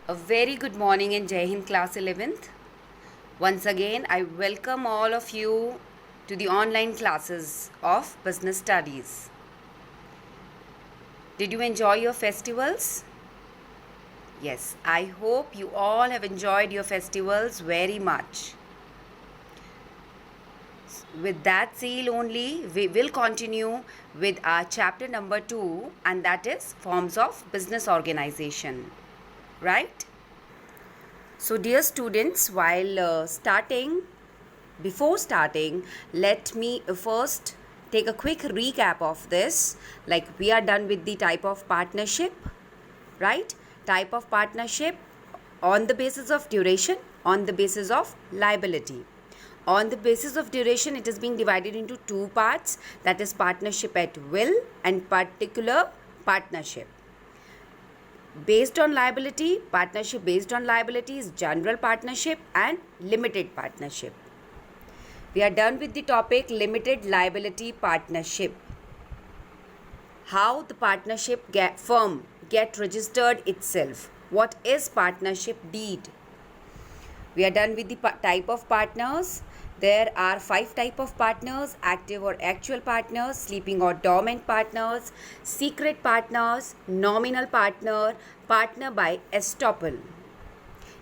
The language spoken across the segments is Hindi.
A very good morning in Jai Hind Class 11th. Once again, I welcome all of you to the online classes of Business Studies. Did you enjoy your festivals? Yes, I hope you all have enjoyed your festivals very much. With that zeal only, we will continue with our chapter number 2, and that is forms of business organization. Right? So, dear students, before starting, let me first take a quick recap of this. Like, we are done with the type of partnership, right? Type of partnership on the basis of duration, on the basis of liability. On the basis of duration, it is being divided into two parts, that is partnership at will and particular partnership. Based on liability, partnership based on liability is general partnership and limited partnership. We are done with the topic limited liability partnership. How the partnership firm get registered itself. What is partnership deed? We are done with the type of partners. There are 5 type of partners: active or actual partners, sleeping or dormant partners, secret partners, nominal partner, partner by estoppel.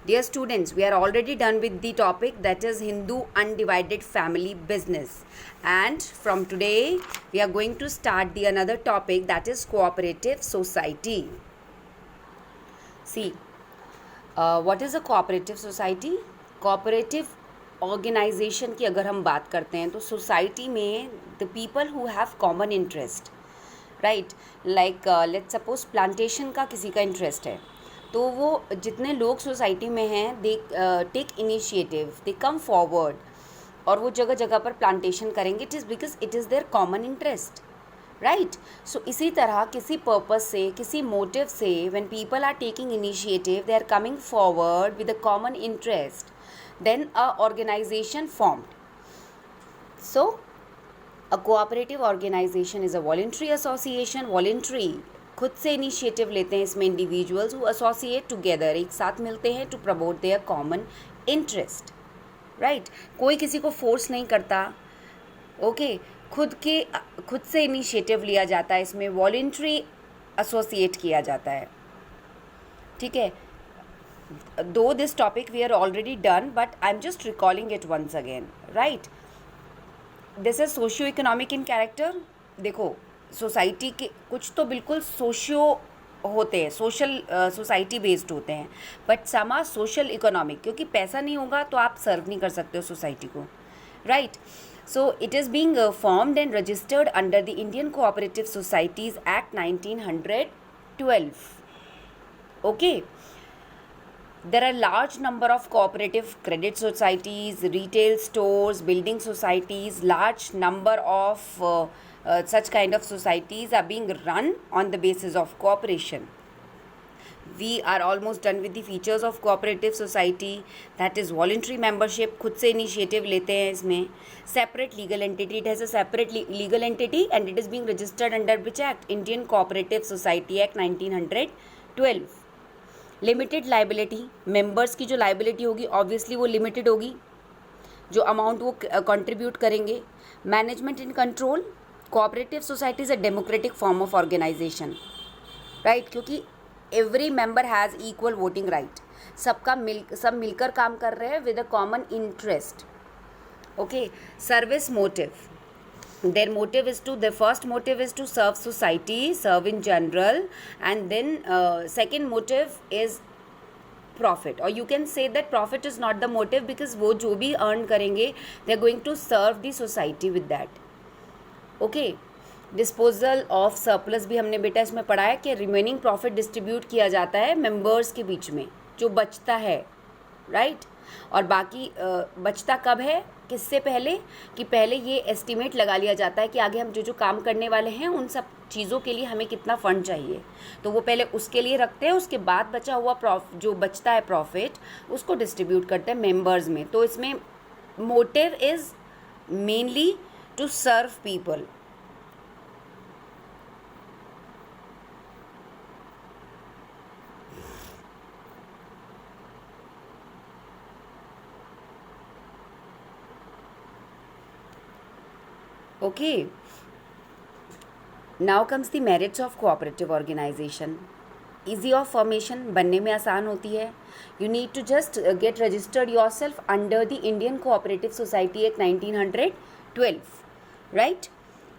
Dear students, we are already done with the topic, that is Hindu undivided family business, and from today we are going to start the another topic, that is cooperative society. See, what is a cooperative society? Cooperative organisation की अगर हम बात करते हैं तो सोसाइटी में the people who have common interest, right, like let's suppose plantation का किसी का इंटरेस्ट है, तो वो जितने लोग सोसाइटी में हैं they take initiative, they come forward और वो जगह जगह पर प्लांटेशन करेंगे. It is because it is their common interest, right. So इसी तरह किसी पर्पस से, किसी मोटिव से, when people are taking initiative, they are coming forward with a common interest, then a organization formed. So a cooperative organization is a voluntary association. Voluntary, खुद से इनिशिएटिव लेते हैं इसमें इंडिविजुअल्स हु एसोसिएट टुगेदर, एक साथ मिलते हैं to promote their common interest, right. कोई किसी को फोर्स नहीं करता, ओके. खुद से इनिशिएटिव लिया जाता है, इसमें वॉलंटरी एसोसिएट किया जाता है, ठीक है. Though this topic we are already done, but I'm just recalling it once again, right. This is socio-economic in character. देखो, सोसाइटी के कुछ तो बिल्कुल सोशियो होते हैं, सोशल सोसाइटी बेस्ड होते हैं, but some are social economic, क्योंकि पैसा नहीं होगा तो आप सर्व नहीं कर सकते हो सोसाइटी को, right. So it is being formed and registered under the Indian cooperative societies act 1912. Okay. There are large number of cooperative credit societies, retail stores, building societies. Large number of such kind of societies are being run on the basis of cooperation. We are almost done with the features of cooperative society. That is voluntary membership, खुद से initiative लेते हैं इसमें. Separate legal entity, it has a separate legal entity and it is being registered under which act? Indian Cooperative Society Act 1912. Limited liability, members की जो लाइबिलिटी होगी ऑब्वियसली वो लिमिटेड होगी, जो अमाउंट वो कंट्रीब्यूट करेंगे. Management in control. Cooperative society is a democratic form of organisation, right, क्योंकि every member has equal voting right. सब मिलकर काम कर रहे हैं with a common interest, okay. Service motive. Their motive is to, their first motive is to serve society, serve in general, and then second motive is profit, or you can say that profit is not the motive because वो जो भी earn करेंगे they are going to serve the society with that, okay. Disposal of surplus भी हमने बेटा इसमें पढ़ा है कि रिमेनिंग प्रॉफिट डिस्ट्रीब्यूट किया जाता है मेंबर्स के बीच में, जो बचता है, राइट. और बाकी बचता कब है, किससे पहले, कि पहले ये एस्टिमेट लगा लिया जाता है कि आगे हम जो जो काम करने वाले हैं उन सब चीज़ों के लिए हमें कितना फ़ंड चाहिए, तो वो पहले उसके लिए रखते हैं. उसके बाद बचा हुआ जो बचता है प्रॉफिट उसको डिस्ट्रीब्यूट करते हैं मेंबर्स में. तो इसमें motive is mainly to serve people, okay, now comes the merits of cooperative organisation. Easy of formation, बनने में आसान होती है. You need to just get registered your self under the Indian cooperative society act 1912, right.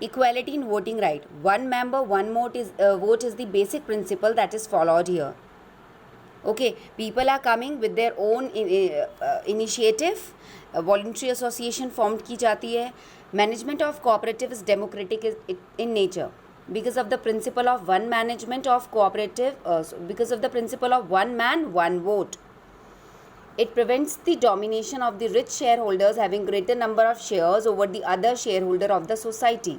Equality in voting right. One member, one vote is the basic principle that is followed here. Okay, people are coming with their own initiative. Voluntary association formed की जाती है. Management of cooperative is democratic in nature because of the principle of one management of cooperative. Because of the principle of one man, one vote. It prevents the domination of the rich shareholders having greater number of shares over the other shareholder of the society.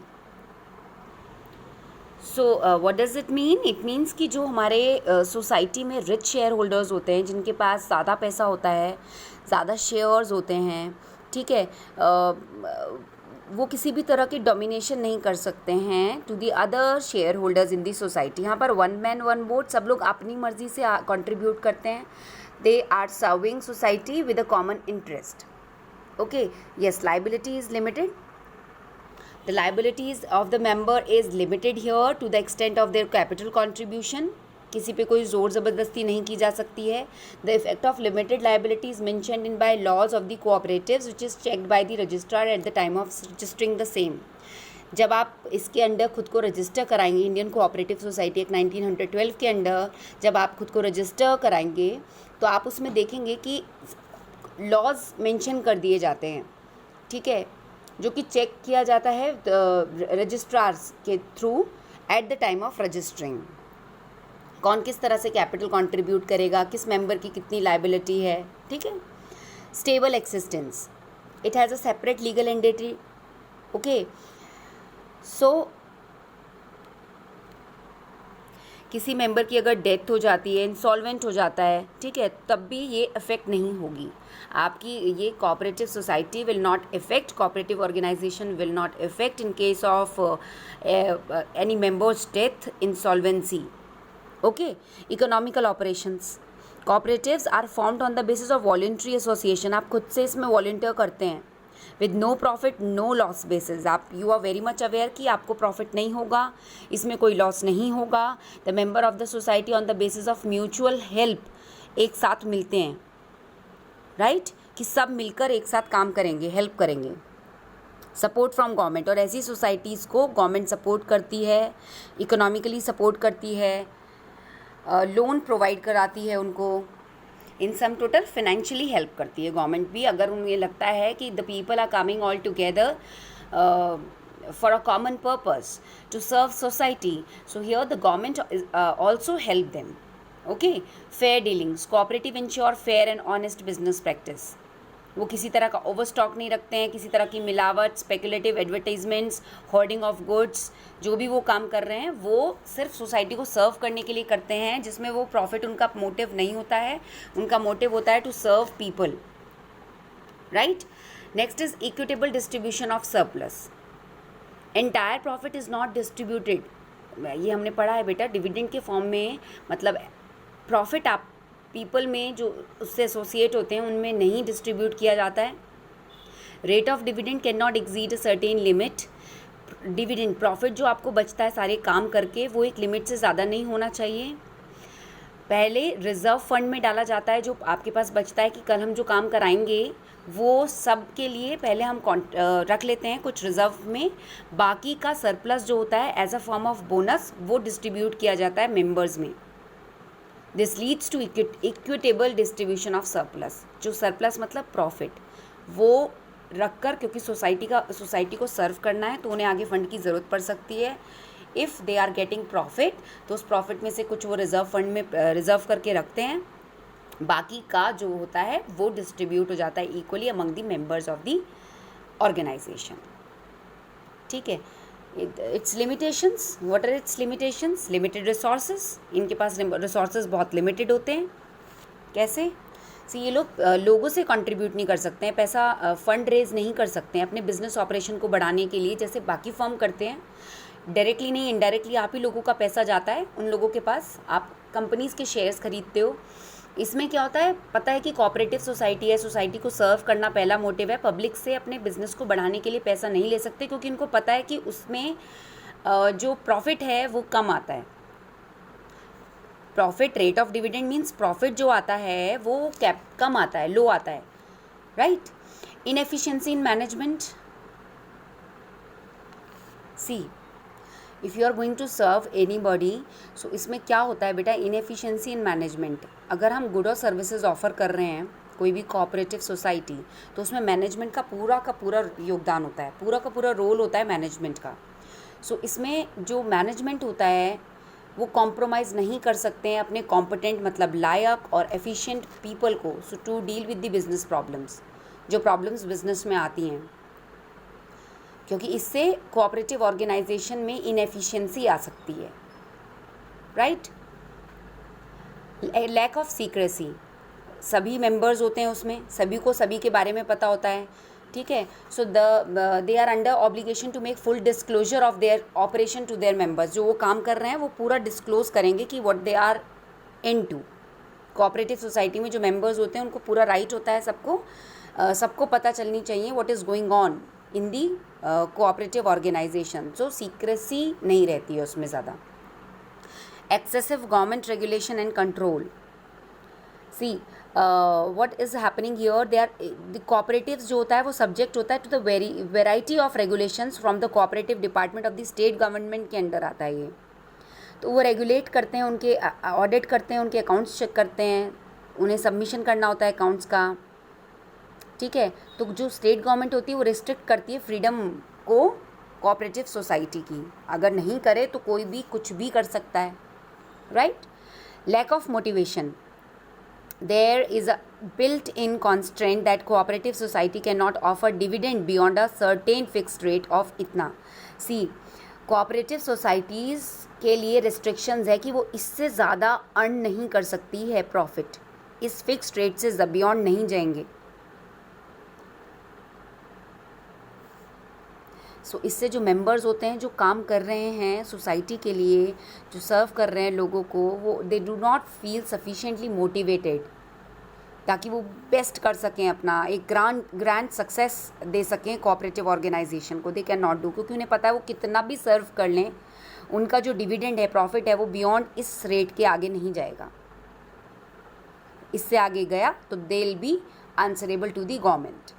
So what does it mean? It means कि जो हमारे सोसाइटी में रिच शेयर होल्डर्स होते हैं, जिनके पास ज़्यादा पैसा होता है, ज़्यादा शेयर्स होते हैं, ठीक है, वो किसी भी तरह की डोमिनेशन नहीं कर सकते हैं to the other share holders in the society. यहाँ पर वन मैन वन वोट, सब लोग अपनी मर्जी से कंट्रीब्यूट करते हैं. They are serving society with a common interest. Okay, yes, liability is limited. The liabilities of the member is limited here to the extent of their capital contribution. किसी पे कोई ज़ोर ज़बरदस्ती नहीं की जा सकती है. The effect of limited liability is mentioned in by laws of the cooperatives which is checked by the registrar at the time of registering the same. जब आप इसके अंडर खुद को रजिस्टर कराएंगे, इंडियन कोऑपरेटिव सोसाइटी एक्ट 1912 के अंडर जब आप खुद को रजिस्टर कराएंगे, तो आप उसमें देखेंगे कि लॉज मेंशन कर दिए जाते हैं, ठीक है, जो कि चेक किया जाता है रजिस्ट्रार्स के through at the time of registering. कौन किस तरह से कैपिटल कंट्रीब्यूट करेगा, किस मेंबर की कितनी लाइबिलिटी है, ठीक है. Stable existence, it has a separate legal entity. Okay, so किसी मेंबर की अगर डेथ हो जाती है, इंसॉल्वेंट हो जाता है, ठीक है, तब भी ये इफ़ेक्ट नहीं होगी आपकी. ये cooperative society will not effect, cooperative organisation will not effect in case of any members death, insolvency. Okay, economical operations, cooperatives are formed on the basis of voluntary association. आप खुद से इसमें वॉलंटियर करते हैं with no profit no loss basis. आप you are very much aware कि आपको प्रॉफिट नहीं होगा, इसमें कोई लॉस नहीं होगा. The member of the society on the basis of mutual help एक साथ मिलते हैं, राइट, कि सब मिलकर एक साथ काम करेंगे, हेल्प करेंगे. सपोर्ट फ्रॉम गवर्नमेंट, और ऐसी सोसाइटीज़ को गवर्नमेंट सपोर्ट करती है, इकोनॉमिकली सपोर्ट करती है, लोन प्रोवाइड कराती है उनको. In sum total financially help करती है गवर्नमेंट भी, अगर उन्हें लगता है कि the people are coming all together for a common purpose to serve society. So here the government also help them. Okay, fair dealings, cooperative ensure fair and honest business practice. वो किसी तरह का ओवर स्टॉक नहीं रखते हैं, किसी तरह की मिलावट, speculative advertisements, hoarding of goods, जो भी वो काम कर रहे हैं वो सिर्फ सोसाइटी को सर्व करने के लिए करते हैं, जिसमें वो प्रॉफिट उनका मोटिव नहीं होता है. उनका मोटिव होता है to serve people, right. Next is equitable distribution of surplus. Entire profit is not distributed. ये हमने पढ़ा है बेटा डिविडेंड के फॉर्म में, मतलब प्रॉफिट आप पीपल में जो उससे एसोसिएट होते हैं उनमें नहीं डिस्ट्रीब्यूट किया जाता है. Rate of dividend can not exceed a certain limit. Dividend profit जो आपको बचता है सारे काम करके, वो एक लिमिट से ज़्यादा नहीं होना चाहिए. पहले रिजर्व फंड में डाला जाता है, जो आपके पास बचता है कि कल हम जो काम कराएंगे वो सब के लिए पहले हम रख लेते हैं कुछ रिजर्व में. बाकी का सरप्लस जो होता है as a form of bonus वो डिस्ट्रीब्यूट किया जाता है मेंबर्स में. This leads to equitable distribution of surplus. जो सरप्लस मतलब प्रॉफिट, वो रखकर, क्योंकि सोसाइटी को सर्व करना है तो उन्हें आगे फंड की ज़रूरत पड़ सकती है. If they are getting profit तो उस प्रॉफिट में से कुछ वो रिजर्व फंड में रिजर्व करके रखते हैं, बाकी का जो होता है वो डिस्ट्रीब्यूट हो जाता है equally among the members of the organisation. ठीक है. Its limitations, what are its limitations? Limited resources. इनके पास रिसोर्सेज बहुत लिमिटेड होते हैं. कैसे? ये लोग लोगों से कंट्रीब्यूट नहीं कर सकते हैं, पैसा फंड रेज नहीं कर सकते हैं अपने बिजनेस ऑपरेशन को बढ़ाने के लिए, जैसे बाकी फर्म करते हैं. डायरेक्टली नहीं, इनडायरेक्टली आप ही लोगों का पैसा जाता है उन लोगों के पास. आप कंपनीज़ के शेयर्स खरीदते हो, इसमें क्या होता है, पता है कि कोऑपरेटिव सोसाइटी है, सोसाइटी को सर्व करना पहला मोटिव है। पब्लिक से अपने बिजनेस को बढ़ाने के लिए पैसा नहीं ले सकते, क्योंकि इनको पता है कि उसमें जो प्रॉफिट है वो कम आता है। Profit, rate of dividend means profit जो आता है वो कम आता है, लो आता है, right. Inefficiency in management, see if you are going to serve anybody, so इसमें क्या होता है बेटा, इनएफिशिएंसी इन मैनेजमेंट। अगर हम गुड और सर्विसेज ऑफर कर रहे हैं कोई भी कोऑपरेटिव सोसाइटी, तो उसमें मैनेजमेंट का पूरा योगदान होता है, पूरा का पूरा रोल होता है मैनेजमेंट का। सो इसमें जो मैनेजमेंट होता है वो कॉम्प्रोमाइज़ नहीं कर सकते हैं अपने कॉम्पिटेंट, मतलब लायक और एफिशिएंट पीपल को, so to deal with the business problems, जो प्रॉब्लम्स बिजनेस में आती हैं, क्योंकि इससे कोऑपरेटिव ऑर्गेनाइजेशन में इनएफिशिएंसी आ सकती है, राइट। लैक ऑफ सीक्रेसी, सभी मेंबर्स होते हैं उसमें, सभी को सभी के बारे में पता होता है, ठीक है। So they are under obligation to make full disclosure of their operation to their members. जो वो काम कर रहे हैं वो पूरा डिस्क्लोज करेंगे कि what they are into. Cooperative society में जो मेंबर्स होते हैं उनको पूरा राइट होता है, सबको पता चलनी चाहिए what is going on in the cooperative organisation. So secrecy नहीं रहती है उसमें ज़्यादा। Excessive government regulation and control, see what is happening here, they are the cooperatives जो होता है वो सब्जेक्ट होता है to the variety of regulations from the cooperative department of the state government के अंडर आता है ये। तो वो रेगुलेट करते हैं, उनके ऑडिट करते हैं, उनके अकाउंट्स चेक करते हैं, उन्हें सबमिशन करना होता है अकाउंट्स का, ठीक है। तो जो स्टेट गवर्नमेंट होती है वो रिस्ट्रिक्ट करती है फ्रीडम को कोऑपरेटिव सोसाइटी की, अगर नहीं करे तो कोई भी कुछ भी कर सकता है, right. Lack of motivation, there is a built-in constraint that cooperative society cannot offer dividend beyond a certain fixed rate of इतना। see, cooperative societies के लिए restrictions है कि वो इससे ज़्यादा अर्न नहीं कर सकती है प्रॉफिट, इस फिक्स्ड रेट से बियॉन्ड नहीं जाएंगे। सो इससे जो मेंबर्स होते हैं, जो काम कर रहे हैं सोसाइटी के लिए, जो सर्व कर रहे हैं लोगों को, वो they do not feel sufficiently motivated ताकि वो बेस्ट कर सकें, अपना एक ग्रैंड सक्सेस दे सकें कोऑपरेटिव ऑर्गेनाइजेशन को। दे कैन नॉट डू, क्योंकि उन्हें पता है वो कितना भी सर्व कर लें, उनका जो डिविडेंड है, प्रॉफिट है, वो बियॉन्ड इस रेट के आगे नहीं जाएगा। इससे आगे गया तो they will be answerable to the government.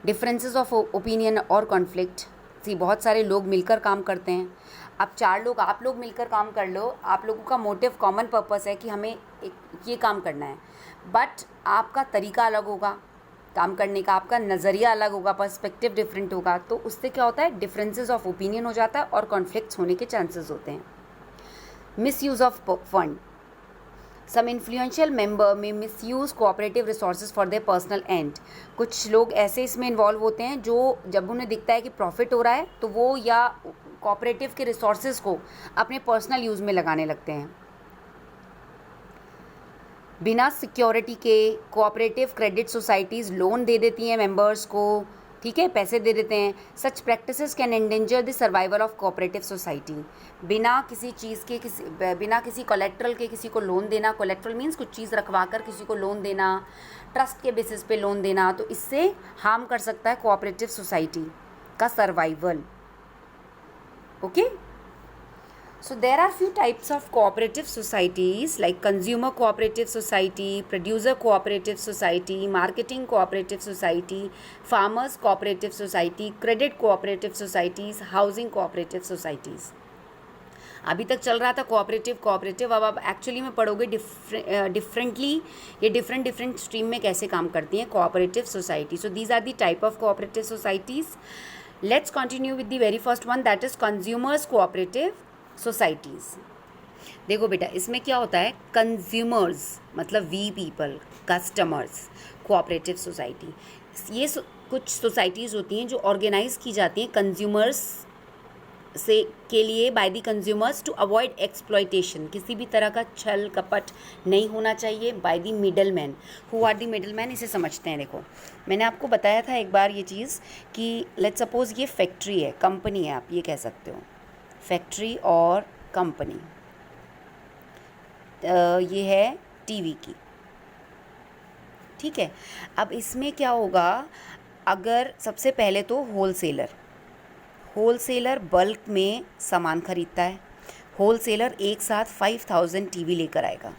Differences of opinion और कॉन्फ्लिक्ट, सी बहुत सारे लोग मिलकर काम करते हैं। अब 4 लोग, आप लोग मिलकर काम कर लो, आप लोगों का मोटिव कॉमन पर्पस है कि हमें ये काम करना है, बट आपका तरीका अलग होगा काम करने का, आपका नज़रिया अलग होगा, पर्सपेक्टिव डिफरेंट होगा, तो उससे क्या होता है, डिफरेंसेस ऑफ ओपिनियन हो जाता है और कॉन्फ्लिक्ट्स होने के चांसेस होते हैं। Misuse of fund, some influential member may misuse cooperative resources for their personal end. कुछ लोग ऐसे इसमें इन्वॉल्व होते हैं जो जब उन्हें दिखता है कि प्रॉफिट हो रहा है तो वो या कोऑपरेटिव के रिसोर्सेज को अपने पर्सनल यूज़ में लगाने लगते हैं। बिना सिक्योरिटी के कोऑपरेटिव क्रेडिट सोसाइटीज़ लोन दे देती हैं मेंबर्स को, ठीक है, पैसे दे देते हैं। Such practices can endanger the survival of cooperative society. बिना किसी चीज़ के, बिना किसी कोलेट्रल के किसी को लोन देना, कोलेट्रल मीन्स कुछ चीज़ रखवा कर किसी को लोन देना, ट्रस्ट के बेसिस पे लोन देना, तो इससे हार्म कर सकता है कोऑपरेटिव सोसाइटी का survival. Okay, so there are few types of cooperative societies like consumer cooperative society, producer cooperative society, marketing cooperative society, farmers cooperative society, credit cooperative societies, housing cooperative societies. अभी तक चल रहा था कोऑपरेटिव, अब आप एक्चुअली में पढ़ोगे डिफरेंटली ये डिफरेंट स्ट्रीम में कैसे काम करती हैं cooperative society. So these are the type of cooperative societies. Let's continue with the very first one, that is consumers cooperative societies. देखो बेटा, इसमें क्या होता है, कंज्यूमर्स मतलब we people, customers, cooperative society, ये कुछ सोसाइटीज़ होती हैं जो ऑर्गेनाइज की जाती हैं कंज्यूमर्स से के लिए, by the consumers to avoid exploitation. किसी भी तरह का छल कपट नहीं होना चाहिए by the middle man. Who are the middle man, इसे समझते हैं। देखो, मैंने आपको बताया था एक बार ये चीज़ कि लेट्स सपोज ये फैक्ट्री है, कंपनी है, आप ये कह सकते हो, फैक्ट्री और कंपनी। ये है टीवी की। ठीक है, अब इसमें क्या होगा, अगर सबसे पहले तो होलसेलर बल्क में सामान खरीदता है, होलसेलर एक साथ 5000 टीवी लेकर आएगा।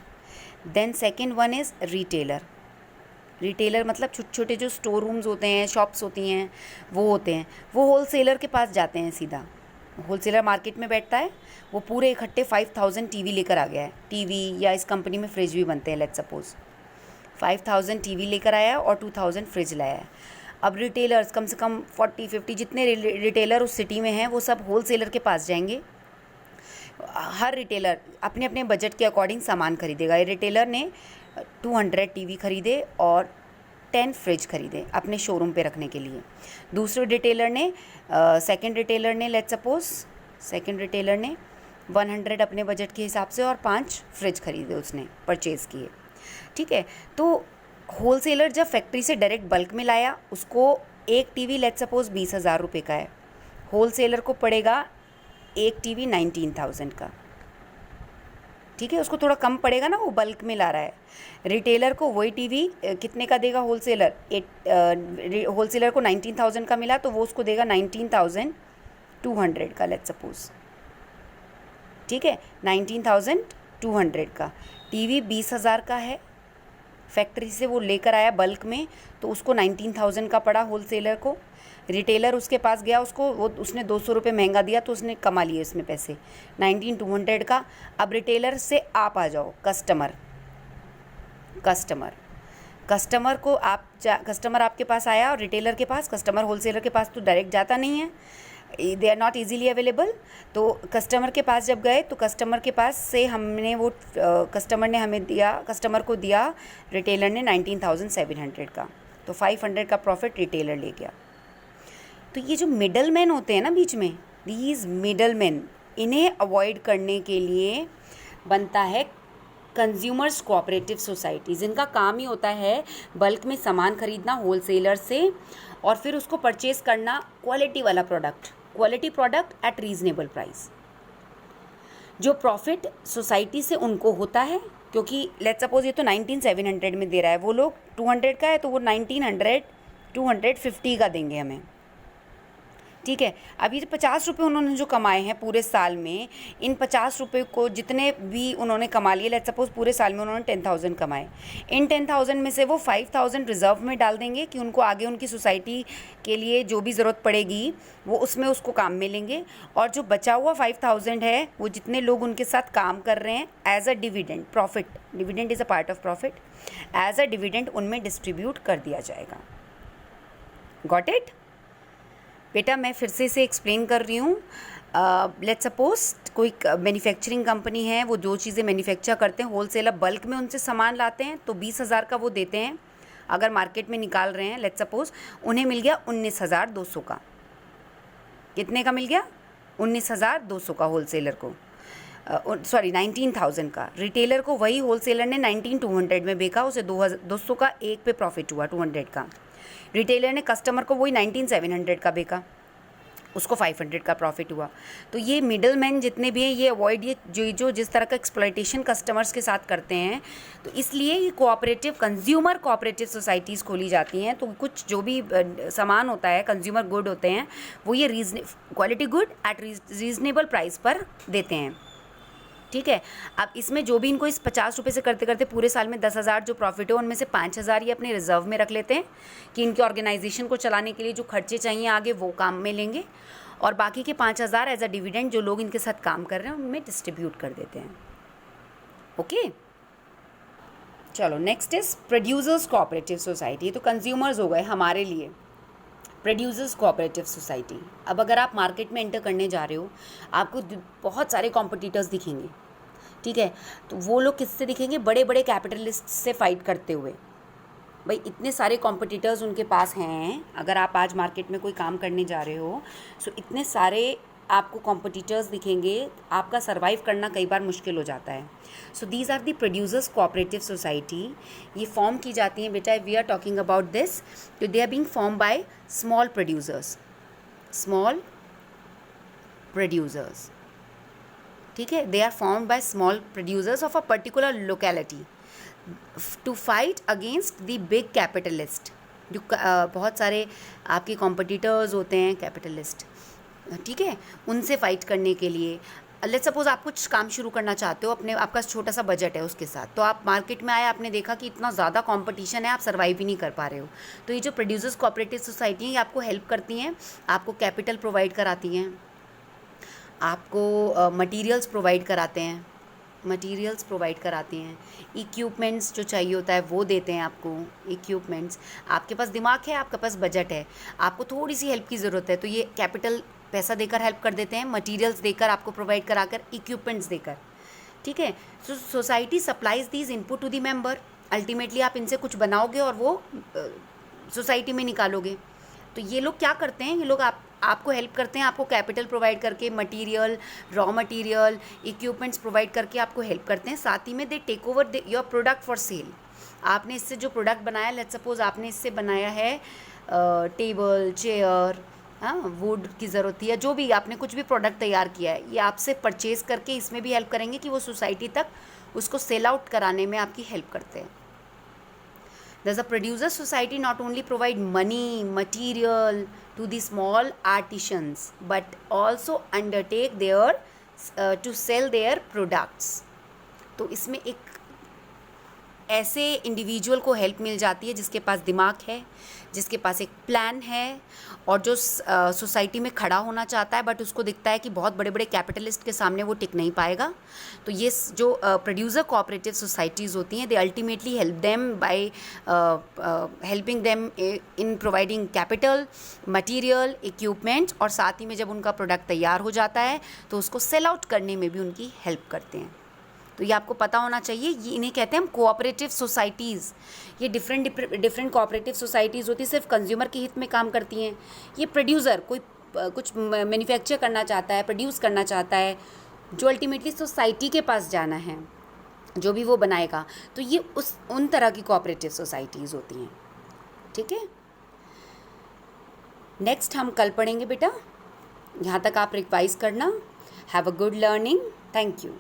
Then second one is retailer मतलब छोटे छोटे जो स्टोर रूम्स होते हैं, शॉप्स होती हैं, वो होते हैं, वो होलसेलर के पास जाते हैं सीधा। होलसेलर मार्केट में बैठता है, वो पूरे इकट्ठे 5000 टीवी लेकर आ गया है। टीवी या इस कंपनी में फ्रिज भी बनते हैं, लेट्स सपोज 5000 टीवी लेकर आया और 2000 फ्रिज लाया है। अब रिटेलर्स कम से कम 40-50 जितने रिटेलर उस सिटी में हैं वो सब होलसेलर के पास जाएंगे। हर रिटेलर अपने अपने बजट के अकॉर्डिंग सामान खरीदेगा। रिटेलर ने 200 टीवी खरीदे और 10 फ्रिज खरीदे अपने शोरूम पे रखने के लिए। दूसरे रिटेलर ने सेकंड रिटेलर ने 100 अपने बजट के हिसाब से और 5 फ्रिज खरीदे, उसने परचेज़ किए। ठीक है, तो होलसेलर जब फैक्ट्री से डायरेक्ट बल्क में लाया, उसको एक टीवी लेट्स सपोज 20,000 रुपये का है, होलसेलर को पड़ेगा एक टीवी 19,000 का। ठीक है, उसको थोड़ा कम पड़ेगा ना, वो बल्क में ला रहा है। रिटेलर को वही टीवी कितने का देगा होलसेलर, होलसेलर को 19,000 का मिला तो वो उसको देगा 19,200 का लेट्स सपोज। ठीक है, 19,200 का टीवी 20,000 का है, फैक्ट्री से वो लेकर आया बल्क में, तो उसको 19,000 का पड़ा होलसेलर को। रिटेलर उसके पास गया, उसने 200 रुपये महंगा दिया तो उसने कमा लिए इसमें पैसे 19,200 का। अब रिटेलर से आप आ जाओ कस्टमर को कस्टमर आपके पास आया और रिटेलर के पास, कस्टमर होलसेलर के पास तो डायरेक्ट जाता नहीं है, they are not easily available. तो कस्टमर के पास जब गए तो कस्टमर के पास से हमने वो कस्टमर को दिया रिटेलर ने 19,700 का, तो 500 का प्रॉफिट रिटेलर ले गया। तो ये जो मिडल मैन होते हैं ना बीच में, दीज मिडल मैन, इन्हें अवॉइड करने के लिए बनता है कंज्यूमर्स कोऑपरेटिव सोसाइटी, जिनका काम ही होता है बल्क में सामान खरीदना होलसेलर से और फिर उसको परचेज करना quality product at reasonable price. जो प्रॉफिट सोसाइटी से उनको होता है, क्योंकि लेट्स सपोज ये तो 19,700 में दे रहा है, वो लोग 200 का है तो वो 250 का देंगे हमें। ठीक है, अब ये 50 रुपये उन्होंने जो कमाए हैं पूरे साल में, इन 50 रुपये को जितने भी उन्होंने कमा लिए, लेट्स सपोज पूरे साल में उन्होंने 10,000 कमाए, इन 10,000 में से वो 5,000 रिजर्व में डाल देंगे कि उनको आगे उनकी सोसाइटी के लिए जो भी ज़रूरत पड़ेगी वो उसमें उसको काम में लेंगे। और जो बचा हुआ 5,000 है, वो जितने लोग उनके साथ काम कर रहे हैं as a dividend, dividend is a part of profit, as a dividend उनमें डिस्ट्रीब्यूट कर दिया जाएगा। गॉट इट बेटा? मैं फिर से इसे एक्सप्लेन कर रही हूँ। लेट्स सपोज कोई मैन्युफैक्चरिंग कंपनी है, वो जो चीज़ें मैन्युफैक्चर करते हैं, होलसेलर बल्क में उनसे सामान लाते हैं तो 20,000 का वो देते हैं। अगर मार्केट में निकाल रहे हैं, लेट्स सपोज उन्हें मिल गया 19,200 का। कितने का मिल गया? 19,200 का होलसेलर को, 19,000 का। रिटेलर को वही होलसेलर ने 19,200 में बेचा, उसे 200 का एक पे प्रॉफिट हुआ, 200 का। रिटेलर ने कस्टमर को वही 19,700 का बेचा, उसको 500 का प्रॉफिट हुआ। तो ये मिडल मैन जितने भी हैं, ये अवॉइड, ये जो जिस तरह का एक्सप्लॉयटेशन कस्टमर्स के साथ करते हैं, तो इसलिए ये कंज्यूमर कोऑपरेटिव सोसाइटीज़ खोली जाती हैं। तो कुछ जो भी सामान होता है, कंज्यूमर गुड होते हैं, वो ये quality good at reasonable price पर देते हैं। ठीक है, अब इसमें जो भी इनको इस 50 रुपये से करते करते पूरे साल में 10,000 जो प्रॉफिट हो, उनमें से 5,000 ये अपने रिजर्व में रख लेते हैं कि इनके ऑर्गेनाइजेशन को चलाने के लिए जो खर्चे चाहिए आगे वो काम में लेंगे, और बाकी के 5,000 एज अ डिविडेंड जो लोग इनके साथ काम कर रहे हैं उनमें डिस्ट्रीब्यूट कर देते हैं। ओके, चलो next is producers cooperative society. तो कंज्यूमर्स हो गए हमारे लिए प्रोड्यूसर्स कोऑपरेटिव सोसाइटी। अब अगर आप मार्केट में एंटर करने जा रहे हो, आपको बहुत सारे कॉम्पिटिटर्स दिखेंगे। ठीक है, तो वो लोग किससे दिखेंगे? बड़े बड़े कैपिटलिस्ट से फाइट करते हुए। भाई इतने सारे कॉम्पिटिटर्स उनके पास हैं। अगर आप आज मार्केट में कोई काम करने जा रहे हो, सो इतने सारे आपको कॉम्पिटिटर्स दिखेंगे, आपका सर्वाइव करना कई बार मुश्किल हो जाता है। So these are the producers cooperative society. ये फॉर्म की जाती हैं बेटा, we are talking about this, तो they are being form by small producers. ठीक है, they are form by small producers of a particular locality. To fight against the big capitalist, जो बहुत सारे आपके कॉम्पिटिटर्स होते हैं कैपिटलिस्ट, ठीक है, उनसे फाइट करने के लिए। लेट्स सपोज आप कुछ काम शुरू करना चाहते हो, अपने आपका छोटा सा बजट है उसके साथ, तो आप मार्केट में आए, आपने देखा कि इतना ज़्यादा कंपटीशन है, आप सर्वाइव ही नहीं कर पा रहे हो। तो ये जो प्रोड्यूसर्स कोऑपरेटिव सोसाइटी है, ये आपको हेल्प करती हैं, आपको कैपिटल प्रोवाइड कराती हैं, आपको मटेरियल्स प्रोवाइड कराते हैं, मटेरियल्स प्रोवाइड कराती हैं, इक्विपमेंट्स जो चाहिए होता है वो देते हैं आपको, इक्विपमेंट्स। आपके पास दिमाग है, आपके पास बजट है, आपको थोड़ी सी हेल्प की ज़रूरत है, तो ये कैपिटल पैसा देकर हेल्प कर देते हैं, मटेरियल्स देकर, आपको प्रोवाइड कराकर, इक्विपमेंट्स देकर, ठीक है। So society supplies these input to the member. Ultimately आप इनसे कुछ बनाओगे और वो सोसाइटी में निकालोगे। तो ये लोग क्या करते हैं, ये लोग आपको हेल्प करते हैं, आपको कैपिटल प्रोवाइड करके, material, raw material, equipments provide करके आपको हेल्प करते हैं। साथ ही में they take over your product for sale. आपने इससे जो प्रोडक्ट बनाया, लेट्स सपोज आपने इससे बनाया है टेबल, चेयर, हाँ, वुड की ज़रूरत थी, या जो भी आपने कुछ भी प्रोडक्ट तैयार किया है, ये आपसे परचेज करके इसमें भी हेल्प करेंगे कि वो सोसाइटी तक उसको सेल आउट कराने में आपकी हेल्प करते हैं। Thus, a producer society not only provide money, material to the small artisans, but also undertake their to sell their products. तो इसमें एक ऐसे इंडिविजुअल को हेल्प मिल जाती है जिसके पास दिमाग है, जिसके पास एक प्लान है, और जो सोसाइटी में खड़ा होना चाहता है, बट उसको दिखता है कि बहुत बड़े बड़े कैपिटलिस्ट के सामने वो टिक नहीं पाएगा। तो ये जो प्रोड्यूसर कोऑपरेटिव सोसाइटीज़ होती हैं, they ultimately help them by helping them in providing capital, material, equipment, और साथ ही में जब उनका प्रोडक्ट तैयार हो जाता है तो उसको सेल आउट करने में भी उनकी हेल्प करते हैं। तो ये आपको पता होना चाहिए, ये इन्हें कहते हैं हम कोऑपरेटिव सोसाइटीज़। ये डिफरेंट कोऑपरेटिव सोसाइटीज़ होती है, सिर्फ कंज्यूमर के हित में काम करती हैं। ये प्रोड्यूसर कोई कुछ मैन्युफैक्चर करना चाहता है, प्रोड्यूस करना चाहता है, जो अल्टीमेटली सोसाइटी के पास जाना है, जो भी वो बनाएगा, तो ये उन तरह की कोऑपरेटिव सोसाइटीज़ होती हैं, ठीक है। नेक्स्ट हम कल पढ़ेंगे बेटा, यहाँ तक आप रिवाइज करना। Have a good learning, thank you.